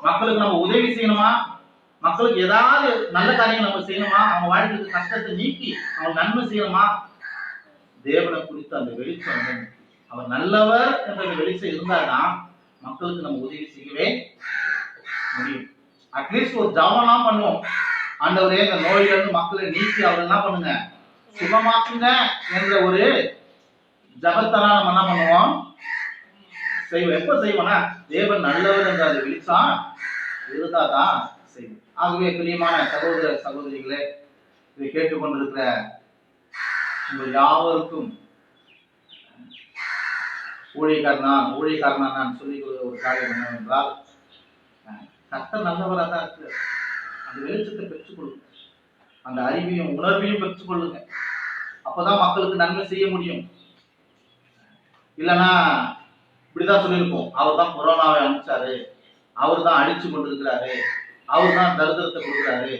[SPEAKER 1] மக்களுக்கு நம்ம உதவி செய்யணுமா? மக்களுக்கு ஏதாவது நல்ல காரியம் நம்ம செய்யணுமா? அவங்க வாழ்க்கைக்கு கஷ்டத்தை நீக்கி அவங்க நன்மை செய்யணுமா? தேவனை குறித்து அந்த வெளிச்சம், அவர் நல்லவர் என்ற வெளிச்சம் இருந்தால்தான் மக்களுக்கு நம்ம உதவி செய்யவே முடியும். அட்லீஸ்ட் ஒரு ஜபம்லாம் பண்ணுவோம். ஆண்டவரே இந்த நோயிலிருந்து மக்களை நீக்கி அவர் என்ன பண்ணுங்க, சுகமாக்குங்க என்ற ஒரு ஜபத்தெல்லாம் நம்ம என்ன பண்ணுவோம், செய்வோம். எப்ப செய்வோம்னா தேவன் நல்லவர் என்ற அது வெளிச்சம் இருந்தாதான் செய்வோம். ஆகவே பிரியமான சகோதர சகோதரிகளே, இதை கேட்டுக்கொண்டிருக்கிற உங்கள் யாவருக்கும் ஊழியக்காரனா நான் சொல்லிக் கொடுத்த ஒரு காரியம் என்னவென்றால், கர்த்தர் நல்லவராக தான் இருக்கு. அந்த வெளிச்சத்தை பெற்றுக் கொள்ளுங்க, அந்த அறிவையும் உணர்வையும் பெற்றுக் கொள்ளுங்க. அப்பதான் மக்களுக்கு நன்மை செய்ய முடியும். இல்லைன்னா இப்படிதான் சொல்லியிருப்போம், அவர் தான் கொரோனாவை அனுப்பிச்சாரு, அவர் தான் அடிச்சு கொண்டிருக்கிறாரு, அவர் தான் தரித்திரத்தை கொடுக்குறாரு,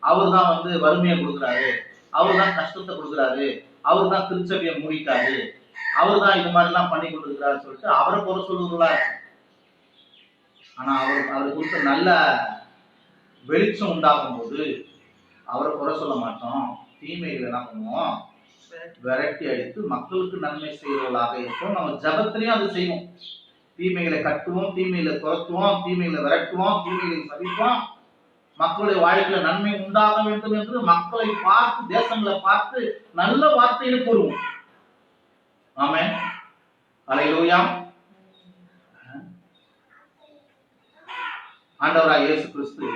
[SPEAKER 1] அவர் தான் வறுமையை கொடுக்குறாரு, அவர் தான் கஷ்டத்தை கொடுக்குறாரு, அவர் தான் திருச்சபையை மூடிட்டாரு, அவர் தான் இது மாதிரிலாம் பண்ணி கொண்டிருக்கிறாரு சொல்லிட்டு அவரை குறை சொல்லுவதா இருக்கும். ஆனா அவர் குறித்த நல்ல வெளிச்சம் உண்டாகும் போது அவரை குறை சொல்ல மாட்டோம். தீமைகளை என்ன பண்ணுவோம், விரட்டி அடித்து மக்களுக்கு நன்மை செய்வர்களாக இருக்கும். நம்ம ஜபத்திலையும் அது செய்வோம். தீமைகளை கட்டுவோம், தீமைகளை துரத்துவோம், தீமைகளை விரட்டுவோம், தீமைகளை சபிப்போம். மக்களுடைய வாழ்க்கையில நன்மை உண்டாக வேண்டும் என்று மக்களை பார்த்து, தேசங்களை பார்த்து நல்ல வார்த்தைகளை கூறுவோம். ஆமென், அல்லேலூயா. ஆண்டவராய் இயேசு கிறிஸ்து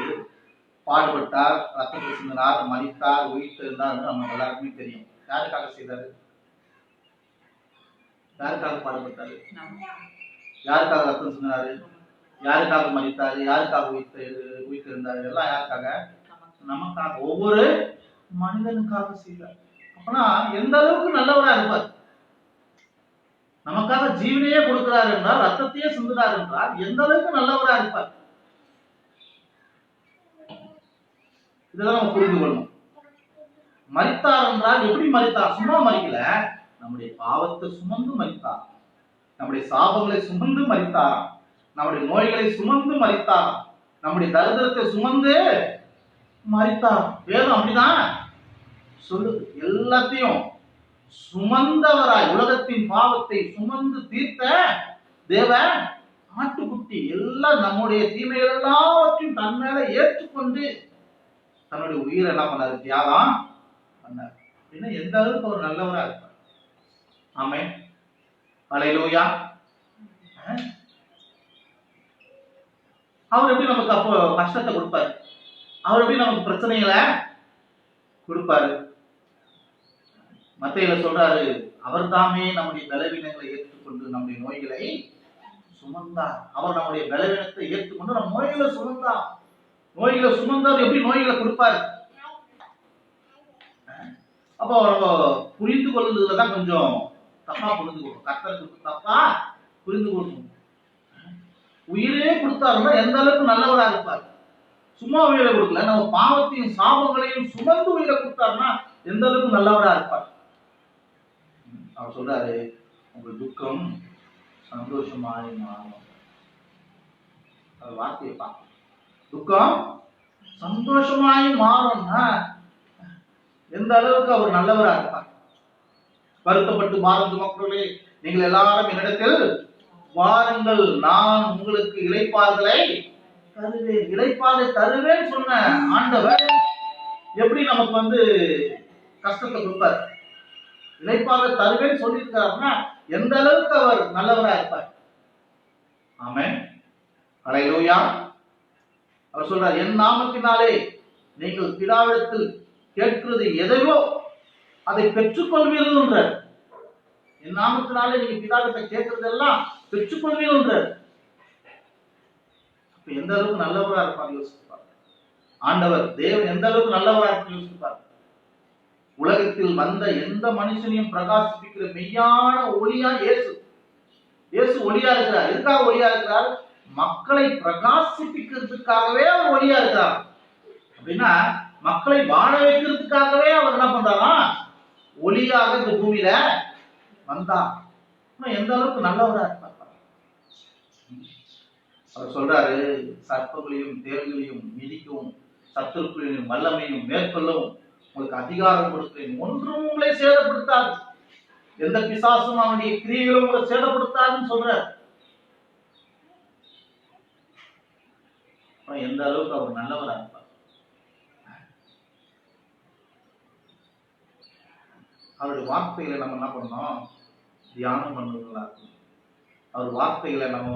[SPEAKER 1] பாடுபட்டார், ரத்தத்தை சிந்தினார், மரித்தார், உயிர்த்தெழுந்தார், நம்ம எல்லாருக்குமே தெரியும். யாருக்காக செய்தாரு? யாருக்காக பாடுபட்டாரு? யாருக்காக ரத்தம் சிந்தினாரு? யாருக்காக மரித்தாரு? யாருக்காக உயிர்த்தெழுந்தாரு? எல்லாம் யாருக்காக? நமக்காக, ஒவ்வொரு மனிதனுக்காக செய்தார். அப்பனா எந்த அளவுக்கு நல்லவரா இருப்பார்? நமக்காக ஜீவனையே கொடுக்கிறார் என்றால், ரத்தத்தையே சிந்துறார் என்றால் எந்த அளவுக்கு நல்லவரா இருப்பார்? இதெல்லாம் நம்ம புரிந்து கொள்ளணும். மரித்தார் என்றால் எப்படி மரித்தார்? சும்மா மரிக்கல, நம்முடைய பாவத்தை சுமந்து மரித்தார், நம்முடைய சாபங்களை சுமந்து மரித்தார், நம்முடைய நோய்களை சுமந்து மரித்தார், நம்முடைய தரித்திரத்தை சுமந்து மரித்தார். வேதம் அப்படிதான் சொல்லுது. எல்லாத்தையும் சுமந்தவராய், உலகத்தின் பாவத்தை சுமந்து தீர்த்த தேவ ஆட்டுக்குட்டி, எல்லாம் நம்முடைய தீமைகள் எல்லாவற்றையும் தன் மேல ஏற்றுக்கொண்டு தன்னுடைய உயிரை என்ன பண்ணாரு, தியாகம் பண்ணார். அப்படின்னா எந்த அளவுக்கு ஒரு நல்லவரா இருப்பார். ஆமென், அல்லேலூயா. அவர் எப்படி நமக்கு அப்போ கஷ்டத்தை கொடுப்பாரு? அவர் எப்படி நமக்கு பிரச்சனைகளை கொடுப்பாரு? மத்தேயுல சொல்றாரு, அவர் தாமே நம்முடைய பலவீனங்களை ஏற்றுக்கொண்டு நம்முடைய நோய்களை சுமந்தார். அவர் நம்முடைய பலவீனத்தை ஏற்றுக்கொண்டு நம்ம நோய்களை சுமந்தார். நோய்களை சுமந்தார். எப்படி நோய்களை கொடுப்பாரு? அப்போ நம்ம புரிந்து கொள்வதுலதான் கொஞ்சம் தப்பா புரிந்து கொள்ளும். கர்த்தருக்கு தப்பா புரிந்து கொள்ளணும். உயிரே கொடுத்தாருன்னா எந்த அளவுக்கு நல்லவரா இருப்பார்? சும்மா உயிரை கொடுக்கல, நம்ம பாவத்தையும் சாபங்களையும் சுமந்து உயிரை கொடுத்தாருன்னா எந்த அளவுக்கு நல்லவரா இருப்பார்? அவர் சொல்றாரு, உங்க துக்கம் சந்தோஷமாய் மாறும். வார்த்தையை பார்க்க, துக்கம் சந்தோஷமாய் மாறும்னா எந்த அளவுக்கு அவர் நல்லவரா இருப்பார்? வருத்தப்பட்டு பாரம் சுமக்கிறவர்களே, நீங்கள் எல்லாரும் என்னிடத்தில் வாருங்கள், நான் உங்களுக்கு இளைப்பாறுதலை தருவேன், இளைப்பாறை தருவேன் சொன்ன ஆண்டவர் எப்படி நமக்கு கஷ்டத்தை கொடுப்பார்? இளைப்பாறை தருவேன் சொல்லியிருக்காருன்னா எந்த அளவுக்கு அவர் நல்லவரா இருப்பார். ஆமென், அல்லேலூயா. அவர் சொல்றார், என் நாமத்தினாலே நீங்கள் பிதாவிடத்தில் கேட்கிறது எதையோ அதை பெற்றுக்கொள்வீர்கள் என்றார். என் நாமத்தினாலே நீங்க பிதாவிட்ட கேட்கறதெல்லாம் பெற்றுக்கொள்வீர்கள் என்றார். எந்த அளவுக்கு நல்லவரா இருப்பார் யோசிப்பார். ஆண்டவர் தேவன் எந்த அளவுக்கு நல்லவரா இருக்கு யோசிப்பார். உலகத்தில் வந்த எந்த மனுஷனையும் பிரகாசிப்பிக்கிற மெய்யான ஒளியா இயேசு. இயேசு ஒளியா இருக்கிறார். எதுக்காக ஒளியா இருக்கிறார்? மக்களை பிரகாசிப்பிக்கிறதுக்காகவே அவர் ஒளியா இருக்கிறார். அப்படின்னா மக்களை வாழ வைக்கிறதுக்காகவே அவர் என்ன பண்றாரா? ஒளியாக இந்த பூமியில வந்தார். எந்த அளவுக்கு நல்லவரா இருப்பார். அவர் சொல்றாரு, சர்ப்பங்களையும் தேள்களையும் மிதிக்கவும் சத்துருக்களையும் வல்லமையும் மேற்கொள்ளவும் உங்களுக்கு அதிகாரம் கொடுக்கிறேன், ஒன்றும் உங்களை சேதப்படுத்தாது, எந்த பிசாசும் அவனுடைய கிரியைகளும் உங்களை சேதப்படுத்தாதுன்னு சொல்றார். எந்த அளவுக்கு அவர் நல்லவரா இருப்பார். அவருடைய வார்த்தைகளை நம்ம என்ன பண்ணோம்? தியானம் பண்ணுறதா இருக்கணும். அவர் வார்த்தைகளை நம்ம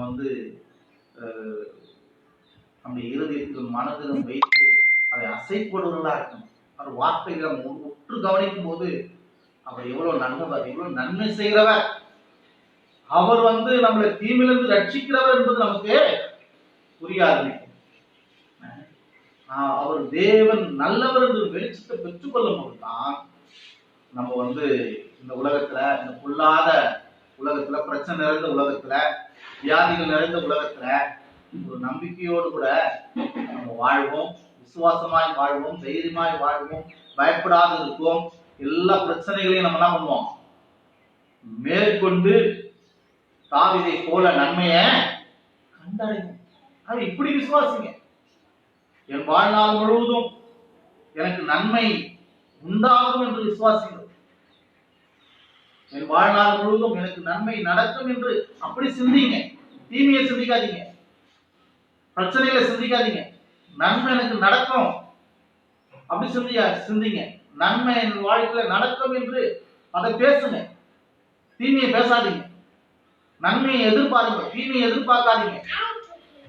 [SPEAKER 1] நம்முடைய இருதயத்திலும் மனதிலும் வைத்து அதை அசைப்படுவதா இருக்கணும். அவர் வார்த்தைகளை உற்று கவனிக்கும் போது அவர் எவ்வளவு நல்லவர், எவ்வளவு நன்மை செய்கிறவர், அவர் நம்மளை தீமையிலிருந்து ரட்சிக்கிறவர் என்பது நமக்கு புரிய ஆரம்பிக்கும். அவர் தேவன் நல்லவர் என்று வெளிச்சத்தை பெற்றுக்கொள்ளும் போதுதான் நம்ம இந்த உலகத்துல, இந்த பொல்லாத உலகத்துல, பிரச்சனை நிறைந்த உலகத்துல, வியாதிகள் நிறைந்த உலகத்துல ஒரு நம்பிக்கையோடு கூட நம்ம வாழ்வோம், விசுவாசமாய் வாழ்வோம், தைரியமாய் வாழ்வோம், பயப்படாது இருப்போம். எல்லா பிரச்சனைகளையும் நம்ம என்ன பண்ணுவோம்? மேற்கொண்டு தாவீதை போல நன்மையை கண்டடைவோம். அது இப்படி விசுவாசிங்க. என் வாழ்நாள் முழுவதும் எனக்கு நன்மை உண்டாகும் என்று விசுவாசிங்க. என் வாழ்நாள் முழுவதும் எனக்கு நன்மை நடக்கும் என்று அப்படி சிந்திங்க. தீமையை சிந்திக்காதீங்க, பிரச்சனைகளை சிந்திக்காதீங்க. நன்மை எனக்கு நடக்கும் அப்படி சிந்திங்க. நன்மை என் வாழ்க்கையில நடக்கும் என்று அதை பேசுங்க. தீமையை பேசாதீங்க. நன்மையை எதிர்பாருங்க, தீமையை எதிர்பார்க்காதீங்க.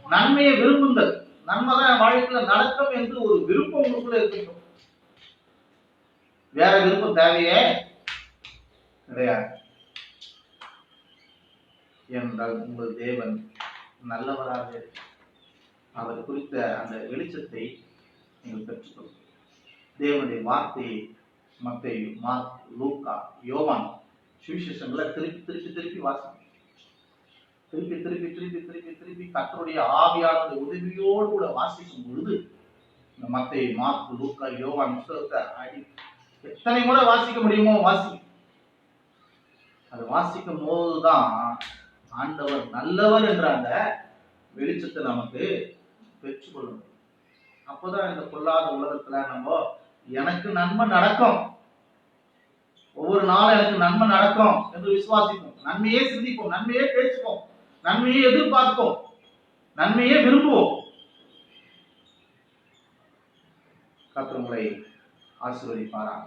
[SPEAKER 1] நன்மையை விரும்புங்கள். நன்மை தான் என் வாழ்க்கையில நடக்கும் என்று ஒரு விருப்பம் உங்களுக்குள்ள இருக்கட்டும். வேற விருப்பம் தேவையே கிடையாது. என்றால் உங்கள் தேவன் நல்லவராக அவர் குறித்த அந்த வெளிச்சத்தை நீங்கள் பெற்றுக்கொள்ளும். தேவனுடைய வார்த்தையை மத்தேயு, மார்க், லூக்கா, யோவான் சுவிசேஷங்களை திருப்பி திருப்பி திருப்பி வாசிக்கணும். திருப்பி திருப்பி திருப்பி திருப்பி திருப்பி கர்த்தருடைய ஆவியானவருடைய உதவியோடு கூட வாசிக்கும் பொழுது இந்த மத்தேயு, மார்க், லூக்கா, யோவான் புத்தகத்தை எத்தனை முறை வாசிக்க முடியுமோ வாசி. அது வாசிக்கும் போதுதான் ஆண்டவர் நல்லவர் என்ற அந்த வெளிச்சத்தை நமக்கு பெற்றுக்கொள்ளணும். அப்போதான் இந்த பொல்லாத உலகத்துல நம்ம எனக்கு நன்மை நடக்கும், ஒவ்வொரு நாளும் எனக்கு நன்மை நடக்கும் என்று விசுவாசிப்போம். நன்மையே சிந்திப்போம், நன்மையே பேசுவோம், நன்மையே எதிர்பார்ப்போம், நன்மையே விரும்புவோம். கர்த்தர் உங்களை ஆசீர்வதிப்பாராக.